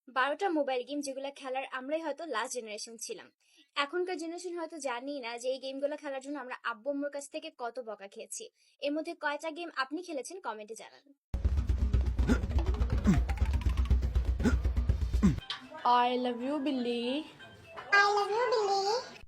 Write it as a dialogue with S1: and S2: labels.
S1: 12টা mobile game যেগুলো খেলার আমরাই হয়তো লাস্ট জেনারেশন ছিলাম। এখনকার জেনারেশন হয়তো জানি না যে এই গেমগুলো খেলার জন্য আমরা আব্বু আম্মুর কাছ থেকে কত বকা খেয়েছি। এর মধ্যে কয়টা গেম আপনি খেলেছেন কমেন্টে জানান।
S2: I love you, Billy.
S3: I love you, Billy.